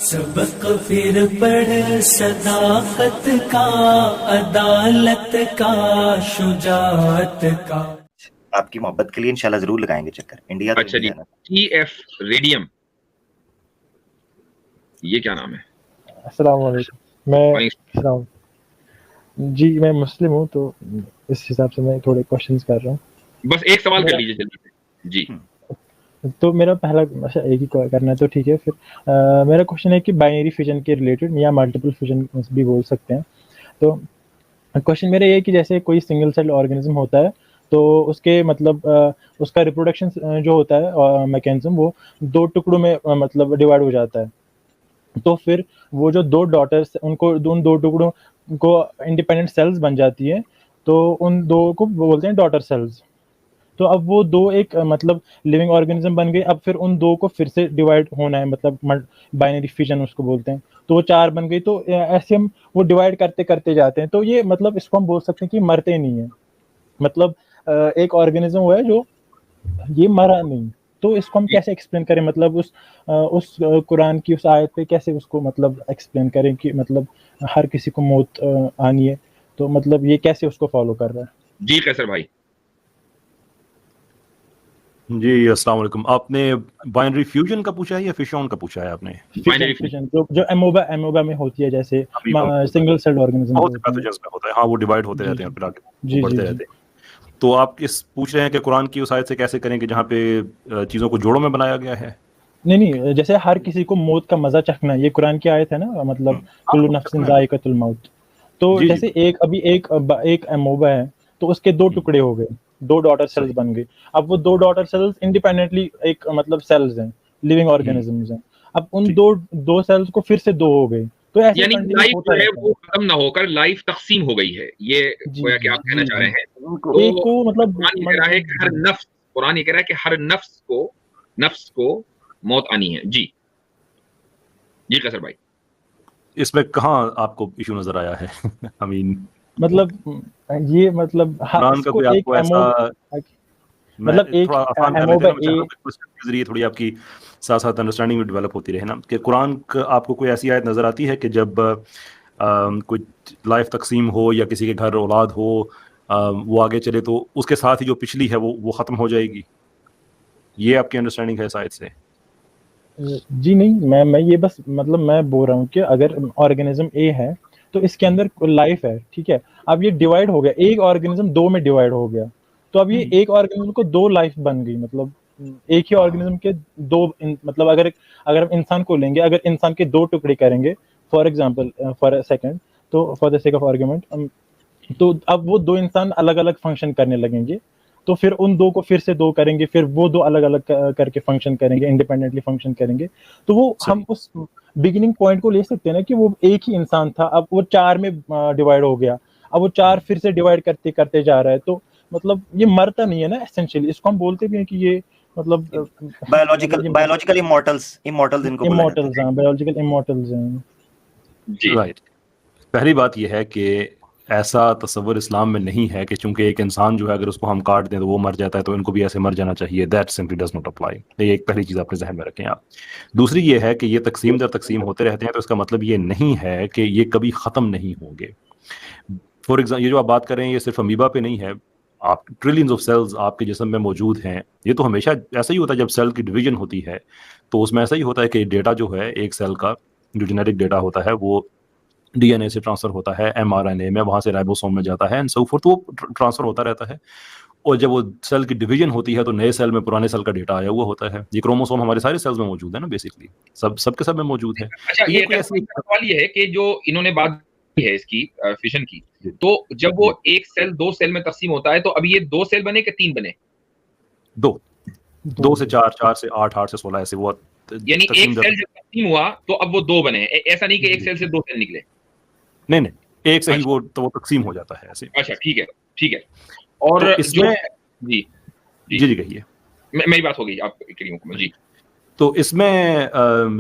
سبق پھر پڑھ صداقت کا، عدالت کا، شجاعت کا. آپ کی محبت کے لیے انشاءاللہ ضرور لگائیں گے چکر. انڈیا تو اچھا جی، ٹی ایف ریڈیم، یہ کیا نام ہے؟ السلام علیکم. جی میں مسلم ہوں، تو اس حساب سے میں تھوڑے کوشچنس کر رہا ہوں. بس ایک سوال کر لیجیے جلدی سے. جی تو میرا پہلا اچھا ایک ہی کرنا ہے تو ٹھیک ہے. پھر میرا کوشچن ہے کہ بائنری فیوژن کے ریلیٹڈ یا ملٹیپل فیوژن بھی بول سکتے ہیں. تو کوشچن میرا یہ ہے کہ جیسے کوئی سنگل سیل آرگینزم ہوتا ہے تو اس کے مطلب اس کا ریپروڈکشن جو ہوتا ہے میکینزم وہ دو ٹکڑوں میں مطلب ڈیوائڈ ہو جاتا ہے. تو پھر وہ جو دو ڈاٹرس ان دو ٹکڑوں کو انڈیپینڈنٹ سیلز بن جاتی ہے، تو ان دو کو بولتے ہیں ڈاٹر سیلز. تو اب وہ دو ایک مطلب لیونگ آرگینزم بن گئی. اب پھر ان دو کو پھر سے ڈیوائڈ ہونا ہے، مطلب بائنری فیوژن اس کو بولتے ہیں. تو وہ چار بن گئی. تو ایسے ہم وہ ڈیوائڈ کرتے کرتے جاتے ہیں. تو یہ مطلب اس کو ہم بول سکتے ہیں کہ مرتے نہیں ہیں. مطلب ایک آرگینزم ہوا ہے جو یہ مرا نہیں. تو اس کو ہم کیسے ایکسپلین کریں؟ مطلب اس قرآن کی اس آیت پہ کیسے اس کو مطلب ایکسپلین کریں کہ مطلب ہر کسی کو موت آنی ہے، تو مطلب یہ کیسے اس کو فالو کر رہا ہے؟ جی قیصر بھائی. جی السلام علیکم. آپ نے بائنری فیوژن کا پوچھا ہے یا فیشن کا پوچھا ہے؟ آپ نے فیوژن جو ایموبا میں ہوتی ہے، جیسے سنگل سیل آرگینزم ہوتا ہے. ہاں وہ ڈیوائڈ ہوتے رہتے ہیں، پھر آگے بڑھتے رہتے ہیں. تو آپ پوچھ رہے ہیں کہ قرآن کی اس آیت سے کیسے کریں کہ جہاں پہ چیزوں کو جوڑوں میں بنایا گیا ہے؟ نہیں جیسے ہر کسی کو موت کا مزہ چکھنا، یہ قرآن کی آیت ہے نا، مطلب کل نفس ذائقۃ الموت. تو جیسے ایک ایموبا ہے تو اس کے دو ٹکڑے ہو گئے، دو ڈاٹر سیلز بن گئی. اب وہ دو ڈاٹر سیلز انڈیپینڈنٹلی ایک مطلب سیلز ہیں، لیونگ آرگینزمز ہیں. اب ان دو سیلز کو پھر سے دو ہو گئی. تو ایسے یعنی لائف جو ہے وہ ختم نہ ہو کر لائف تقسیم ہو گئی ہے، یہ گویا کہ آپ کہنا چاہ رہے ہیں. ایک کو مطلب قرآن یہ کہہ رہا ہے کہ ہر نفس، قرآن یہ کہہ رہا ہے کہ ہر نفس کو موت آنی ہے. جی جی قیصر بھائی، اس میں کہاں آپ کو ایشو نظر آیا ہے؟ امین مطلب یہ مطلب قرآن کا کوئی آپ کو ایسا مطلب ایک ذریعے تھوڑی آپ کی ساتھ ساتھ انڈرسٹینڈنگ بھی ڈیولپ ہوتی رہے نا، کہ قرآن آپ کو کوئی ایسی آیت نظر آتی ہے کہ جب کوئی لائف تقسیم ہو یا کسی کے گھر اولاد ہو وہ آگے چلے تو اس کے ساتھ ہی جو پچھلی ہے وہ ختم ہو جائے گی؟ یہ آپ کی انڈرسٹینڈنگ ہے اس آیت سے؟ جی نہیں، میں یہ بس مطلب میں بول رہا ہوں کہ اگر آرگینزم اے ہے تو اس کے اندر لائف ہے، ٹھیک ہے. اب یہ ڈیوائڈ ہو گیا، ایک آرگینزم دو میں ڈیوائڈ ہو گیا. تو اب یہ ایک آرگینزم کو دو لائف بن گئی. مطلب ایک ہی آرگینزم کے دو، مطلب اگر ہم انسان کو لیں گے، اگر انسان کے دو ٹکڑے کریں گے فار ایگزامپل فار سیکنڈ، تو for the sake of argument, تو اب وہ دو انسان الگ الگ فنکشن کرنے لگیں گے. تو پھر ان دو کو پھر سے دو کریں گے، پھر وہ دو الگ الگ کر کے فنکشن کریں گے، انڈیپینڈنٹلی فنکشن کریں گے. تو وہ ہم اس بگننگ پوائنٹ کو لے سکتے ہیں نا کہ وہ ایک ہی انسان تھا، اب وہ چار میں ڈیوائڈ ہو گیا، اب وہ چار پھر سے ڈیوائڈ کرتے کرتے جا رہا ہے. تو مطلب یہ مرتا نہیں ہے نا ایسینشلی. اس کو ہم بولتے بھی ہیں کہ یہ مطلب بایولوجیکل امورٹلز ان کو بولا جاتا ہے. ہیں، بایولوجیکل امورٹلز ہیں. جی رائٹ. پہلی بات یہ ہے کہ ایسا تصور اسلام میں نہیں ہے کہ چونکہ ایک انسان جو ہے اگر اس کو ہم کاٹ دیں تو وہ مر جاتا ہے تو ان کو بھی ایسے مر جانا چاہیے. That simply does not apply. یہ ایک پہلی چیز اپنے ذہن میں رکھیں آپ. دوسری یہ ہے کہ یہ تقسیم در تقسیم ہوتے رہتے ہیں تو اس کا مطلب یہ نہیں ہے کہ یہ کبھی ختم نہیں ہوں گے. فار ایگزامپل یہ جو آپ بات کر رہے ہیں یہ صرف امیبا پہ نہیں ہے. آپ ٹریلینز آف سیلز آپ کے جسم میں موجود ہیں. یہ تو ہمیشہ ایسا ہی ہوتا ہے جب سیل کی ڈویژن ہوتی ہے تو اس میں ایسا ہی ہوتا ہے کہ ڈیٹا جو ہے ایک سیل کا جو جینیٹک ڈیٹا ہوتا ہے وہ ڈی این اے سے ٹرانسفر ہوتا ہے ایم آر این اے میں، وہاں سے رائبوسوم میں جاتا ہے اینڈ سو فورتھ. وہ ٹرانسفر ہوتا رہتا ہے اور جب وہ سیل کی ڈویژن ہوتی ہے تو نئے سیل میں پرانے سیل کا ڈیٹا آیا ہوا ہوتا ہے. یہ کروموسوم ہمارے سارے سیلز میں موجود ہے نا، بیسکلی سب کے سب میں موجود ہے. اچھا یہ سوال یہ ہے کہ جو انہوں نے بات کی ہے اس کی فیشن کی، تو جب وہ ایک سیل دو سیل میں تقسیم ہوتا ہے تو اب یہ دو سیل بنے کہ تین بنے؟ دو سے چار، چار سے آٹھ، آٹھ سے 16 ایسے. وہ یعنی ایک سیل جب تقسیم ہوا تو اب وہ دو بنے. ایسا نہیں کہ ایک سیل سے دو سیل نکلے. نہیں ایک سے ہی وہ تقسیم ہو جاتا ہے ایسے. اچھا ٹھیک ہے. اور اس میں جی کہیے. میری بات ہو گئی آپ کے لیے. جی تو اس میں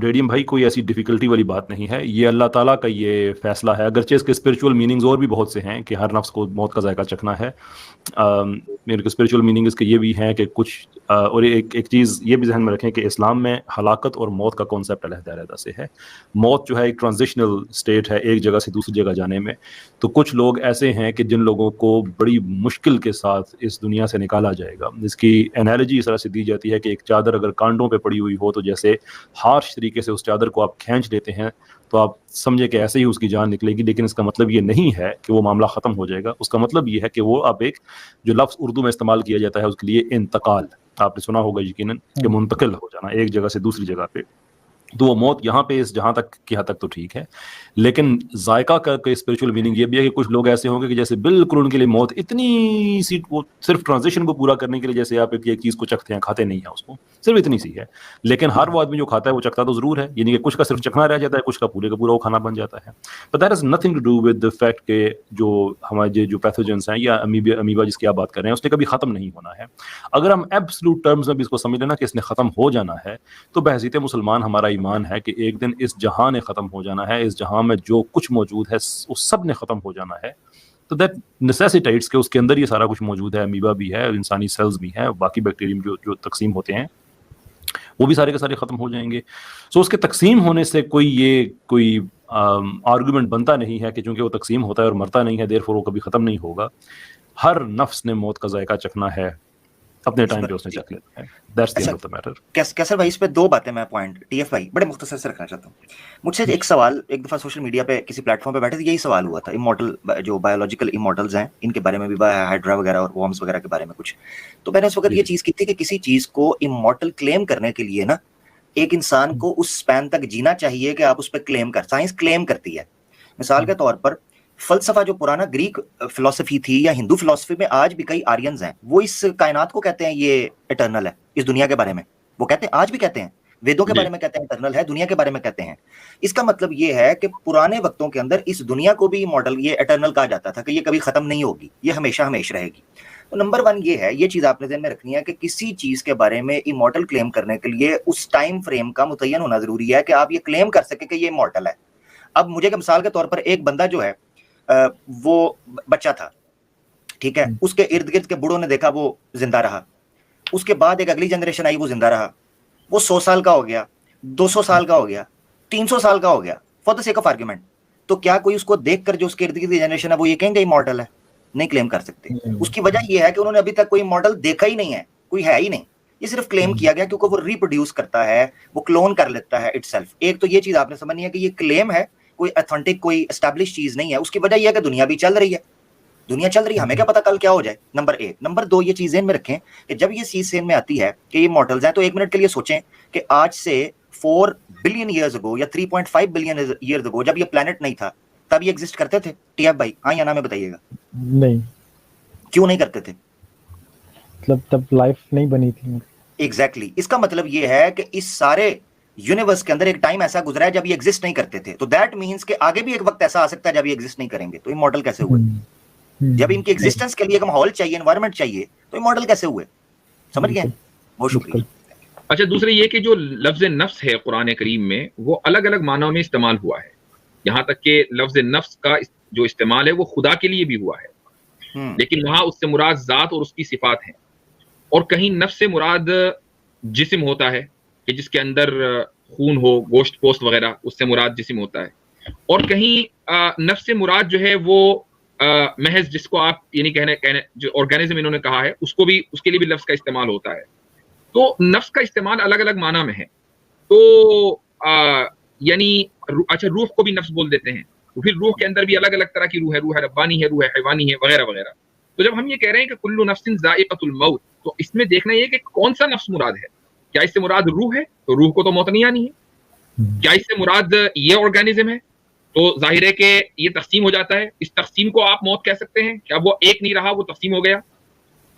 ریڈیم بھائی کوئی ایسی ڈیفیکلٹی والی بات نہیں ہے، یہ اللہ تعالیٰ کا یہ فیصلہ ہے، اگرچہ اس کے اسپرچول میننگز اور بھی بہت سے ہیں کہ ہر نفس کو موت کا ذائقہ چکھنا ہے، میرے کو اسپرچول میننگ اس کے یہ بھی ہیں کہ کچھ اور ایک چیز یہ بھی ذہن میں رکھیں کہ اسلام میں ہلاکت اور موت کا کانسیپٹ علیحدہ سے ہے۔ موت جو ہے ایک ٹرانزیشنل اسٹیٹ ہے ایک جگہ سے دوسری جگہ جانے میں، تو کچھ لوگ ایسے ہیں کہ جن لوگوں کو بڑی مشکل کے ساتھ اس دنیا سے نکالا جائے گا۔ اس کی انالوجی اس طرح سے دی جاتی ہے کہ ایک چادر اگر کانڈوں پہ پڑی ہوئی ہو تو جیسے ہارش طریقے سے اس چادر کو آپ کھینچ لیتے ہیں تو آپ سمجھے کہ ایسے ہی اس کی جان نکلے گی، لیکن اس کا مطلب یہ نہیں ہے کہ وہ معاملہ ختم ہو جائے گا۔ اس کا مطلب یہ ہے کہ وہ اب ایک جو لفظ اردو میں استعمال کیا جاتا ہے اس کے لیے انتقال، آپ نے سنا ہوگا یقیناً کہ منتقل ہو جانا ایک جگہ سے دوسری جگہ پہ، تو وہ موت یہاں پہ اس جہاں تک کی حد تک تو ٹھیک ہے، لیکن ذائقہ کا اسپرچول میننگ یہ بھی ہے کہ کچھ لوگ ایسے ہوں گے کہ جیسے بالکل ان کے لیے موت اتنی سی، وہ صرف ٹرانزیشن کو پورا کرنے کے لیے جیسے آپ ایک چیز کو چکھتے ہیں، کھاتے نہیں ہیں اس کو، صرف اتنی سی ہے، لیکن ہر وہ آدمی جو کھاتا ہے وہ چکھتا تو ضرور ہے، یعنی کہ کچھ کا صرف چکھنا رہ جاتا ہے، کچھ کا پورا وہ کھانا بن جاتا ہے۔ But that is nothing to do with the fact کہ جو ہمارے جو پیتھوجنس ہیں یا امیبا جس کی آپ بات کر رہے ہیں اس نے کبھی ختم نہیں ہونا ہے۔ اگر ہم ایبسلوٹ ٹرمز میں بھی اس کو سمجھ لینا کہ اس نے ختم ہو جانا ہے، تو بحیثیت مسلمان ہمارا ایمان ہے کہ ایک دن اس جہاں نے ختم ہو جانا ہے، اس جہاں میں جو کچھ موجود ہے اس سب نے ختم ہو جانا ہے، تو دیٹ نیسیسیٹیٹس کہ اس کے اندر یہ سارا کچھ موجود ہے، امیبا بھی ہے، انسانی سیلز بھی ہیں، باقی بیکٹیریم جو تقسیم ہوتے ہیں وہ بھی سارے کے سارے ختم ہو جائیں گے۔ سو اس کے تقسیم ہونے سے کوئی آرگومنٹ بنتا نہیں ہے کہ چونکہ وہ تقسیم ہوتا ہے اور مرتا نہیں ہے دیر فور وہ کبھی ختم نہیں ہوگا۔ ہر نفس نے موت کا ذائقہ چکھنا ہے، اپنے ٹائم پہ اس نے چکھ لینا ہے۔ That's the end of the matter. کیسر بھائی اس پہ دو باتیں میں پوائنٹ ٹی ایف بھائی بڑے مختصر سے رکھنا چاہتا ہوں۔ مجھ سے ایک سوال، ایک دفعہ سوشل میڈیا پہ کسی پلیٹ فارم پہ بیٹھے تھے، یہی سوال ہوا تھا، امورٹل جو بایولوجیکل امورٹلز ہیں ان کے بارے میں بھی، ہائیڈرا وغیرہ اور وارمز وغیرہ کے بارے میں کچھ، تو میں نے اس وقت یہ چیز کی تھی کہ کسی چیز کو امورٹل کلیم کرنے کے لیے نا ایک انسان کو اس سپین تک جینا چاہیے کہ آپ اس پہ کلیم کر، سائنس کلیم کرتی ہے۔ مثال کے طور پر فلسفہ جو پرانا گریک فلسفی تھی یا ہندو فلسفی میں آج بھی کئی آرینز ہیں، وہ اس کائنات کو کہتے ہیں یہ اٹرنل ہے، اس دنیا کے بارے میں وہ کہتے ہیں، آج بھی کہتے ہیں، ویدوں کے بارے میں کہتے ہیں اٹرنل ہے، دنیا کے بارے میں کہتے ہیں۔ اس کا مطلب یہ ہے کہ پرانے وقتوں کے اندر اس دنیا کو بھی ماڈل یہ اٹرنل کہا جاتا تھا کہ یہ کبھی ختم نہیں ہوگی، یہ ہمیشہ ہمیشہ رہے گی۔ تو نمبر 1 یہ ہے، یہ چیز آپ نے ذہن میں رکھنی ہے کہ کسی چیز کے بارے میں امورٹل کلیم کرنے کے لیے اس ٹائم فریم کا متعین ہونا ضروری ہے کہ آپ یہ کلیم کر سکیں کہ یہ امورٹل ہے۔ اب مجھے کہ مثال کے طور پر ایک بندہ جو ہے وہ بچہ تھا، ٹھیک ہے، اس کے ارد گرد کے بوڑھوں نے دیکھا وہ زندہ رہا، اس کے بعد ایک اگلی جنریشن آئی وہ زندہ رہا، وہ 100 سال کا ہو گیا، 200 سال کا ہو گیا، 300 سال کا ہو گیا، for the sake of argument, تو کیا کوئی اس کو دیکھ کر جو اس کے ارد گرد کی جنریشن ہے وہ یہ کہیں گے امورٹل ہے؟ نہیں کلیم کر سکتے۔ اس کی وجہ یہ ہے کہ انہوں نے ابھی تک کوئی ماڈل دیکھا ہی نہیں ہے، کوئی ہے ہی نہیں، یہ صرف کلیم کیا گیا کیونکہ وہ ریپروڈیوس کرتا ہے، وہ کلون کر لیتا ہے اٹ سیلف۔ ایک تو یہ چیز آپ نے سمجھنی ہے کہ یہ کلیم ہے، کوئی اتھینٹک کوئی اسٹیبلش چیز نہیں ہے۔ اس کی وجہ یہ ہے کہ دنیا بھی چل رہی ہے، دنیا چل رہی ہے، ہمیں کیا پتا کل کیا ہو جائے، نمبر 1۔ نمبر 2 یہ چیز ذہن میں رکھیں کہ جب یہ چیز ذہن میں آتی ہے کہ یہ ماڈلز ہیں، تو ایک منٹ کے لیے سوچیں کہ آج سے 4 بلین ایئرز اگو یا 3.5 بلین ایئرز اگو جب یہ پلانٹ نہیں تھا تب یہ ایگزسٹ کرتے تھے؟ ٹی ایف بھائی ہاں یا نا میں بتائیے گا۔ نہیں، کیوں نہیں کرتے تھے؟ مطلب تب لائف نہیں بنی تھی۔ ایگزیکٹلی، اس کا مطلب یہ ہے کہ اس سارے یونیورس کے اندر ایک ٹائم ایسا گزرا ہے جب یہ ایگزسٹ نہیں کرتے تھے، تو دیٹ مینس کہ آگے بھی ایک وقت ایسا آ سکتا ہے جب یہ ایگزسٹ نہیں کریں گے۔ تو امورٹل کیسے ہوئے؟ جب ان کی ایگزسٹنس کے لیے ایک ماحول چاہیے، انوائرمنٹ چاہیے، تو امورٹل کیسے ہوئے؟ سمجھ گئے؟ بہت شکریہ۔ اچھا، دوسرے یہ کہ جو لفظ نفس ہے قرآن کریم میں وہ الگ الگ معنوں میں استعمال ہوا ہے، یہاں تک کہ لفظ نفس کا جو استعمال ہے وہ خدا کے لیے بھی ہوا ہے، لیکن وہاں اس سے مراد ذات اور اس کی صفات ہیں، اور کہیں نفس سے مراد جسم ہوتا ہے کہ جس کے اندر خون ہو، گوشت پوست وغیرہ، اس سے مراد جسم ہوتا ہے، اور کہیں نفس سے مراد جو ہے وہ محض جس کو آپ یعنی کہنے جو آرگینزم انہوں نے کہا ہے اس کو بھی، اس کے لیے بھی لفظ کا استعمال ہوتا ہے۔ تو نفس کا استعمال الگ الگ معنی میں ہے، تو یعنی اچھا روح کو بھی نفس بول دیتے ہیں، تو پھر روح کے اندر بھی الگ الگ طرح کی روح ہے، روح ربانی ہے، روح حیوانی ہے، وغیرہ وغیرہ۔ تو جب ہم یہ کہہ رہے ہیں کہ کل نفس ذائقۃ الموت، تو اس میں دیکھنا یہ کہ کون سا نفس مراد ہے۔ کیا اس سے مراد روح ہے؟ تو روح کو تو موت نہیں آنی ہے۔ کیا اس سے مراد یہ آرگینزم ہے؟ تو ظاہر ہے کہ یہ تقسیم ہو جاتا ہے، اس تقسیم کو آپ موت کہہ سکتے ہیں، کیا وہ ایک نہیں رہا، وہ تقسیم ہو گیا،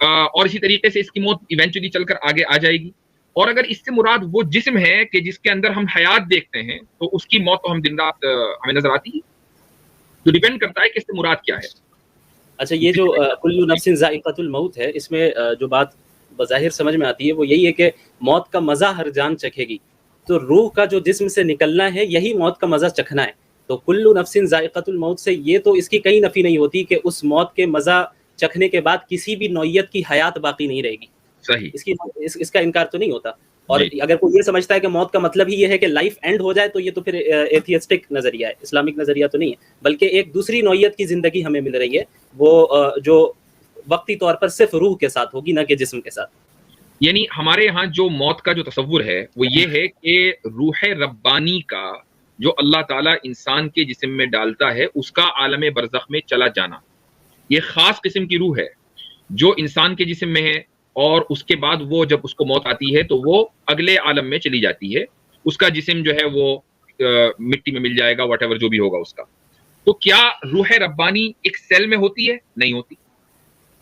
اور اسی طریقے سے اس کی موت ایونچولی چل کر آگے آ جائے گی۔ اور اگر اس سے مراد وہ جسم ہے کہ جس کے اندر ہم حیات دیکھتے ہیں، تو اس کی موت تو ہم دن رات ہمیں نظر آتی ہے، تو ڈیپینڈ کرتا ہے کہ اس سے مراد کیا ہے۔ اچھا، یہ جو کل نفس ذائقۃ الموت ہے، اس میں جو بات بظاہر سمجھ میں آتی ہے وہ یہی ہے کہ موت کا مزہ ہر جان چکھے گی، تو روح کا جو جسم سے نکلنا ہے یہی موت کا مزہ چکھنا ہے. تو کلو نفس ذائقۃ الموت سے یہ تو اس کی کہیں نفی نہیں ہوتی کہ اس موت کے مزہ چکھنے کے بعد کسی بھی نوعیت کی حیات باقی نہیں رہے گی. صحیح, اس کا انکار تو نہیں ہوتا. اور اگر کوئی یہ سمجھتا ہے کہ موت کا مطلب ہی یہ ہے کہ لائف اینڈ ہو جائے تو یہ تو پھر ایتھیسٹک نظریہ ہے, اسلامک نظریہ تو نہیں ہے, بلکہ ایک دوسری نوعیت کی زندگی ہمیں مل رہی ہے, وہ جو وقتی طور پر صرف روح کے ساتھ ہوگی, نہ کہ جسم کے ساتھ. یعنی ہمارے یہاں جو موت کا جو تصور ہے وہ یہ ہے کہ روح ربانی کا جو اللہ تعالیٰ انسان کے جسم میں ڈالتا ہے اس کا عالم برزخ میں چلا جانا, یہ خاص قسم کی روح ہے جو انسان کے جسم میں ہے, اور اس کے بعد وہ جب اس کو موت آتی ہے تو وہ اگلے عالم میں چلی جاتی ہے, اس کا جسم جو ہے وہ مٹی میں مل جائے گا, واٹ ایور جو بھی ہوگا اس کا. تو کیا روح ربانی ایک سیل میں ہوتی ہے؟ نہیں ہوتی.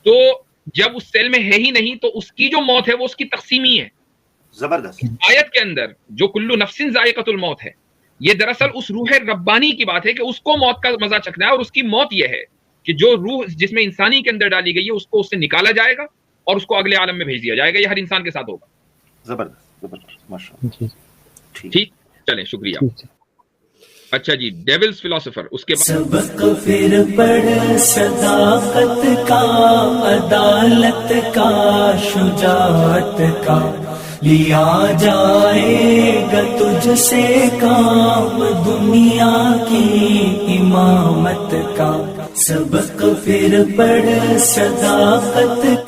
تو جب اس سیل میں ہے ہی نہیں تو اس کی جو موت ہے وہ اس کی تقسیمی ہے. زبردست. آیت کے اندر جو کلو نفس ذائقۃ الموت ہے, یہ دراصل اس روح ربانی کی بات ہے کہ اس کو موت کا مزہ چکھنا ہے, اور اس کی موت یہ ہے کہ جو روح جس میں انسانی کے اندر ڈالی گئی ہے اس کو اس سے نکالا جائے گا اور اس کو اگلے عالم میں بھیج دیا جائے گا. یہ ہر انسان کے ساتھ ہوگا. زبردست زبردست, ماشاءاللہ. ٹھیک, چلیں, شکریہ. اچھا جی, ڈیولز فلاسفر, اس کے بعد سبق پھر پڑھ صداقت کا, عدالت کا, شجاعت کا, لیا جائے گا تجھ سے کام دنیا کی امامت کا. سبق پھر پڑھ صداقت